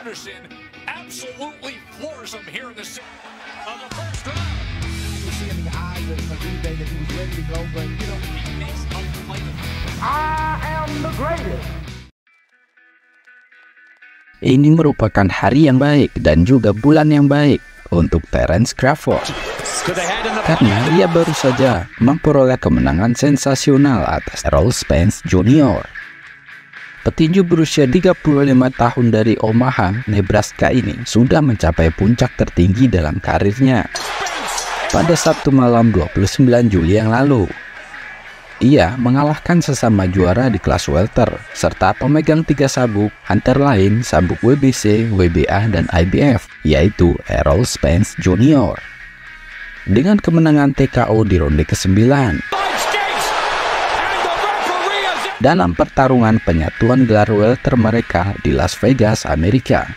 Anderson absolutely floors him here in the first round. You see in the eyes of Uribe that he was ready to go, but you know, He makes unplayable. I am the greatest. Ini merupakan hari yang baik dan juga bulan yang baik untuk Terence Crawford, karena ia baru saja memperoleh kemenangan sensasional atas Errol Spence Jr. Petinju berusia 35 tahun dari Omaha, Nebraska ini sudah mencapai puncak tertinggi dalam karirnya pada Sabtu malam 29 Juli yang lalu. Ia mengalahkan sesama juara di kelas welter serta pemegang 3 sabuk antara lain sabuk WBC, WBA, dan IBF, yaitu Errol Spence Jr. dengan kemenangan TKO di ronde ke-9 dalam pertarungan penyatuan gelar welter mereka di Las Vegas, Amerika.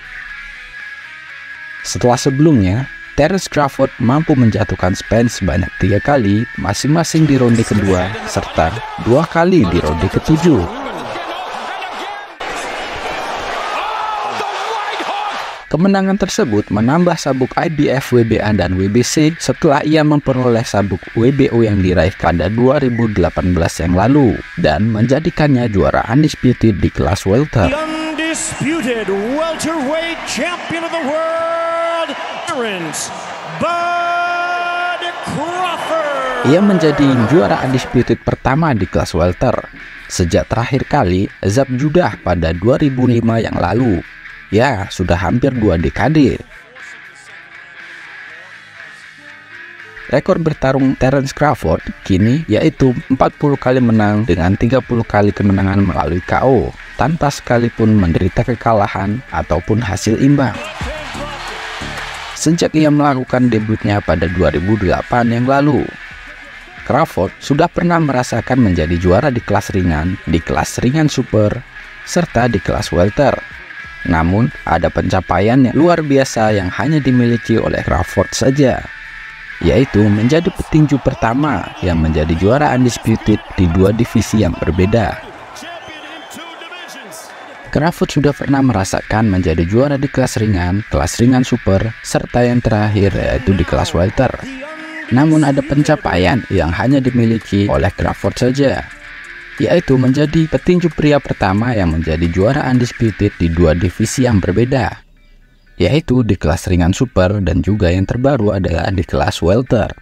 Setelah sebelumnya, Terence Crawford mampu menjatuhkan Spence sebanyak 3 kali masing-masing di ronde kedua serta 2 kali di ronde ke-7. Kemenangan tersebut menambah sabuk IBF, WBA, dan WBC setelah ia memperoleh sabuk WBO yang diraih pada 2018 yang lalu dan menjadikannya juara undisputed di kelas welter. The undisputed welterweight champion of the world, Terence Bud Crawford. Ia menjadi juara undisputed pertama di kelas welter sejak terakhir kali Zab Judah pada 2005 yang lalu. Ya, sudah hampir 2 dekade. Rekor bertarung Terence Crawford kini yaitu 40 kali menang dengan 30 kali kemenangan melalui KO tanpa sekalipun menderita kekalahan ataupun hasil imbang. Sejak ia melakukan debutnya pada 2008 yang lalu, Crawford sudah pernah merasakan menjadi juara di kelas ringan super, serta di kelas welter. Namun, ada pencapaian yang luar biasa yang hanya dimiliki oleh Crawford saja, yaitu menjadi petinju pertama yang menjadi juara undisputed di 2 divisi yang berbeda. Crawford sudah pernah merasakan menjadi juara di kelas ringan super, serta yang terakhir yaitu di kelas welter. Namun ada pencapaian yang hanya dimiliki oleh Crawford saja, yaitu menjadi petinju pria pertama yang menjadi juara undisputed di 2 divisi yang berbeda, yaitu di kelas ringan super dan juga yang terbaru adalah di kelas welter.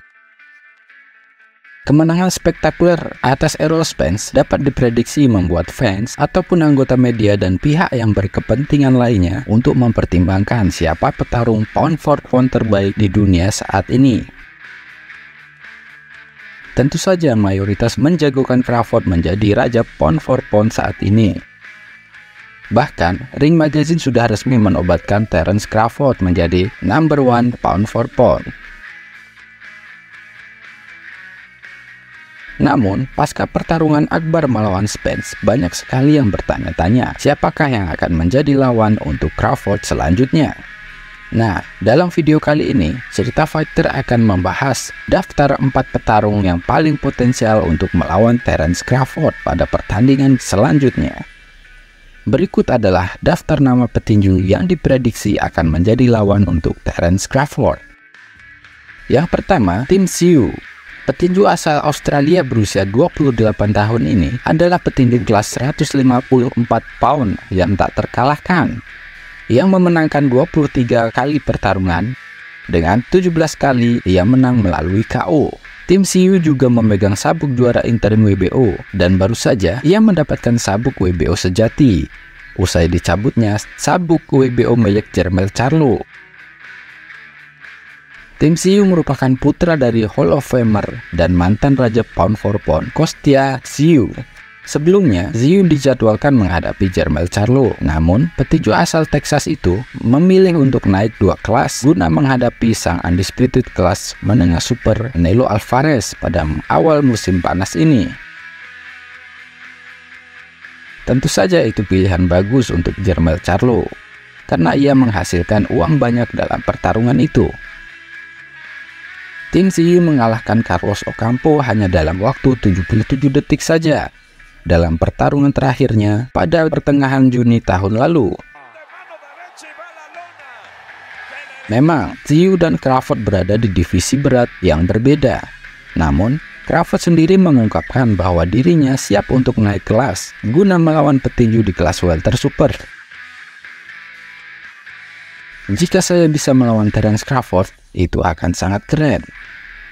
Kemenangan spektakuler atas Errol Spence dapat diprediksi membuat fans ataupun anggota media dan pihak yang berkepentingan lainnya untuk mempertimbangkan siapa petarung pound for pound terbaik di dunia saat ini. Tentu saja mayoritas menjagokan Crawford menjadi raja pound for pound saat ini. Bahkan, Ring Magazine sudah resmi menobatkan Terence Crawford menjadi number 1 pound for pound. Namun, pasca pertarungan akbar melawan Spence, banyak sekali yang bertanya-tanya siapakah yang akan menjadi lawan untuk Crawford selanjutnya. Nah, dalam video kali ini, Cerita Fighter akan membahas daftar 4 petarung yang paling potensial untuk melawan Terence Crawford pada pertandingan selanjutnya. Berikut adalah daftar nama petinju yang diprediksi akan menjadi lawan untuk Terence Crawford. Yang pertama, Tim Tszyu. Petinju asal Australia berusia 28 tahun ini adalah petinju kelas 154 pound yang tak terkalahkan, yang memenangkan 23 kali pertarungan, dengan 17 kali ia menang melalui KO. Tim Tszyu juga memegang sabuk juara interim WBO, dan baru saja ia mendapatkan sabuk WBO sejati, usai dicabutnya sabuk WBO milik Jermell Charlo. Tim Tszyu merupakan putra dari Hall of Famer dan mantan raja pound for pound Kostya Tszyu. Sebelumnya, Tszyu dijadwalkan menghadapi Jermell Charlo, namun petinju asal Texas itu memilih untuk naik 2 kelas guna menghadapi sang undisputed kelas menengah super Canelo Alvarez pada awal musim panas ini. Tentu saja itu pilihan bagus untuk Jermell Charlo, karena ia menghasilkan uang banyak dalam pertarungan itu. Tim Tszyu mengalahkan Carlos Ocampo hanya dalam waktu 77 detik saja dalam pertarungan terakhirnya pada pertengahan Juni tahun lalu. Memang, Tszyu dan Crawford berada di divisi berat yang berbeda. Namun, Crawford sendiri mengungkapkan bahwa dirinya siap untuk naik kelas guna melawan petinju di kelas welter super. Jika saya bisa melawan Terence Crawford, itu akan sangat keren.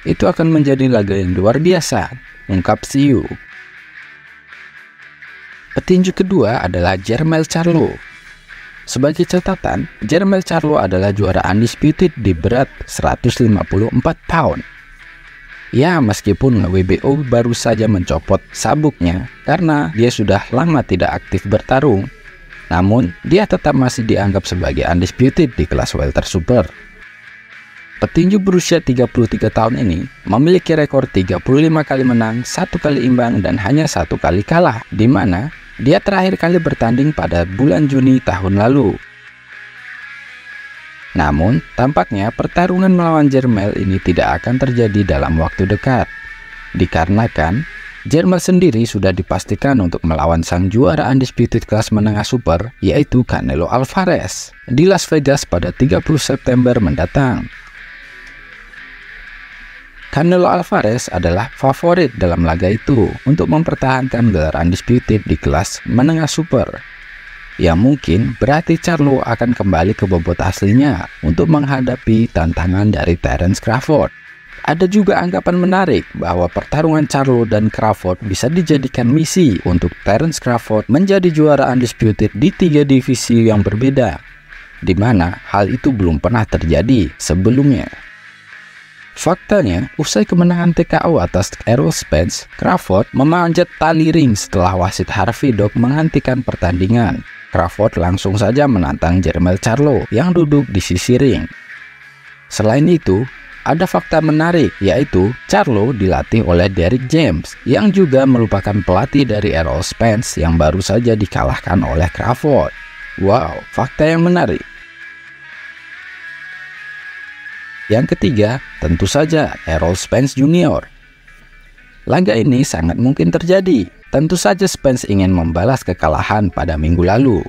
Itu akan menjadi laga yang luar biasa, ungkap Tszyu. Petinju kedua adalah Jermell Charlo. Sebagai catatan, Jermell Charlo adalah juara undisputed di berat 154 pound. Ya, meskipun WBO baru saja mencopot sabuknya karena dia sudah lama tidak aktif bertarung, namun dia tetap masih dianggap sebagai undisputed di kelas welter super. Petinju berusia 33 tahun ini memiliki rekor 35 kali menang, 1 kali imbang, dan hanya 1 kali kalah, di mana dia terakhir kali bertanding pada bulan Juni tahun lalu. Namun, tampaknya pertarungan melawan Jermell ini tidak akan terjadi dalam waktu dekat. Dikarenakan, Jermell sendiri sudah dipastikan untuk melawan sang juara undisputed kelas menengah super, yaitu Canelo Alvarez, di Las Vegas pada 30 September mendatang. Canelo Alvarez adalah favorit dalam laga itu untuk mempertahankan gelar undisputed di kelas menengah super. Ya mungkin berarti Charlo akan kembali ke bobot aslinya untuk menghadapi tantangan dari Terence Crawford. Ada juga anggapan menarik bahwa pertarungan Charlo dan Crawford bisa dijadikan misi untuk Terence Crawford menjadi juara undisputed di 3 divisi yang berbeda, di mana hal itu belum pernah terjadi sebelumnya. Faktanya, usai kemenangan TKO atas Errol Spence, Crawford memanjat tali ring setelah wasit Harvey Dog menghentikan pertandingan. Crawford langsung saja menantang Jermell Charlo yang duduk di sisi ring. Selain itu, ada fakta menarik, yaitu Charlo dilatih oleh Derrick James yang juga merupakan pelatih dari Errol Spence yang baru saja dikalahkan oleh Crawford. Wow, fakta yang menarik. Yang ketiga, tentu saja Errol Spence Jr. Laga ini sangat mungkin terjadi. Tentu saja Spence ingin membalas kekalahan pada minggu lalu.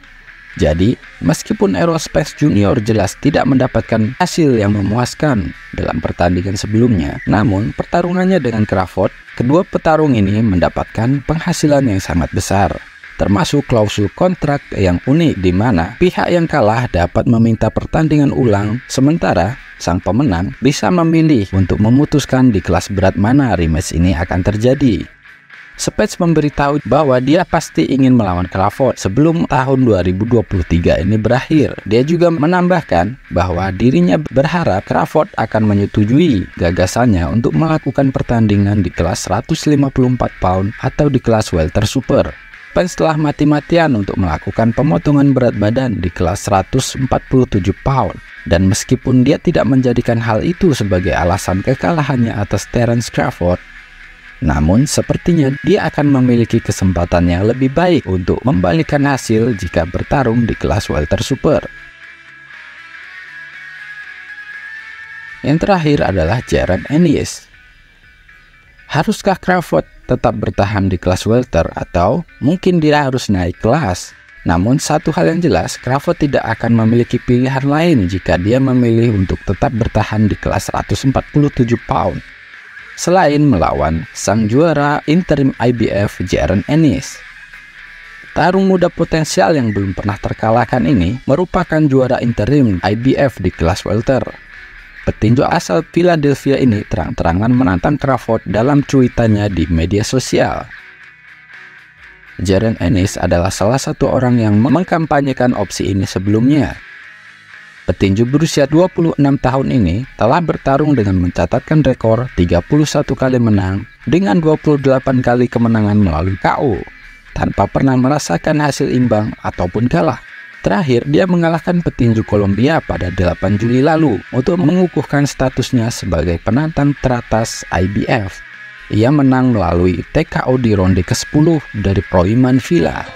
Jadi, meskipun Errol Spence Jr. jelas tidak mendapatkan hasil yang memuaskan dalam pertandingan sebelumnya, namun pertarungannya dengan Crawford, kedua petarung ini mendapatkan penghasilan yang sangat besar, termasuk klausul kontrak yang unik di mana pihak yang kalah dapat meminta pertandingan ulang, sementara sang pemenang bisa memilih untuk memutuskan di kelas berat mana rematch ini akan terjadi. Spence memberitahu bahwa dia pasti ingin melawan Crawford sebelum tahun 2023 ini berakhir. Dia juga menambahkan bahwa dirinya berharap Crawford akan menyetujui gagasannya untuk melakukan pertandingan di kelas 154 pound atau di kelas welter super. Spence telah mati-matian untuk melakukan pemotongan berat badan di kelas 147 pound. Dan meskipun dia tidak menjadikan hal itu sebagai alasan kekalahannya atas Terence Crawford, namun sepertinya dia akan memiliki kesempatan yang lebih baik untuk membalikan hasil jika bertarung di kelas welter super. Yang terakhir adalah Jaron Ennis. Haruskah Crawford tetap bertahan di kelas welter atau mungkin dia harus naik kelas? Namun satu hal yang jelas, Crawford tidak akan memiliki pilihan lain jika dia memilih untuk tetap bertahan di kelas 147 pound, selain melawan sang juara interim IBF Jaron Ennis. Tarung muda potensial yang belum pernah terkalahkan ini merupakan juara interim IBF di kelas welter. Petinju asal Philadelphia ini terang-terangan menantang Crawford dalam cuitannya di media sosial. Jaron Ennis adalah salah satu orang yang mengkampanyekan opsi ini sebelumnya. Petinju berusia 26 tahun ini telah bertarung dengan mencatatkan rekor 31 kali menang dengan 28 kali kemenangan melalui KO, tanpa pernah merasakan hasil imbang ataupun kalah. Terakhir, dia mengalahkan petinju Kolombia pada 8 Juli lalu untuk mengukuhkan statusnya sebagai penantang teratas IBF. Ia menang melalui TKO di ronde ke-10 dari Proiman Villa.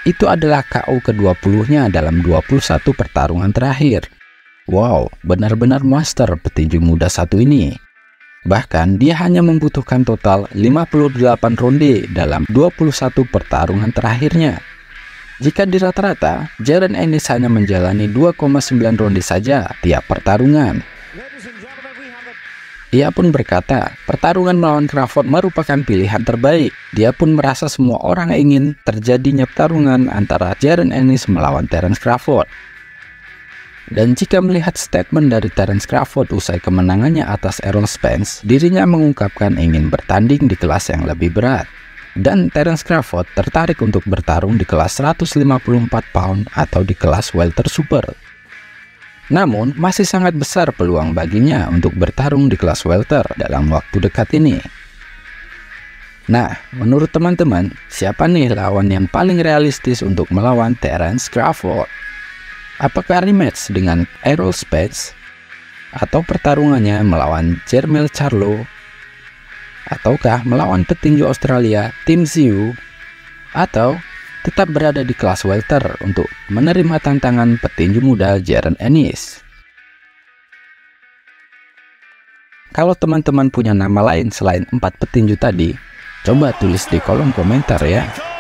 Itu adalah KO ke-20-nya dalam 21 pertarungan terakhir. Wow, benar-benar monster petinju muda satu ini. Bahkan dia hanya membutuhkan total 58 ronde dalam 21 pertarungan terakhirnya. Jika di rata-rata, Jaron Ennis hanya menjalani 2,9 ronde saja tiap pertarungan. Ia pun berkata, pertarungan melawan Crawford merupakan pilihan terbaik. Dia pun merasa semua orang ingin terjadinya pertarungan antara Jaron Ennis melawan Terence Crawford. Dan jika melihat statement dari Terence Crawford usai kemenangannya atas Errol Spence, dirinya mengungkapkan ingin bertanding di kelas yang lebih berat. Dan Terence Crawford tertarik untuk bertarung di kelas 154 pound atau di kelas welter super. Namun, masih sangat besar peluang baginya untuk bertarung di kelas welter dalam waktu dekat ini. Nah, menurut teman-teman, siapa nih lawan yang paling realistis untuk melawan Terence Crawford? Apakah rematch dengan Errol Spence? Atau pertarungannya melawan Jermell Charlo? Ataukah melawan petinju Australia Tim Tszyu? Atau tetap berada di kelas welter untuk menerima tantangan petinju muda Jaron Ennis? Kalau teman-teman punya nama lain selain 4 petinju tadi, coba tulis di kolom komentar ya.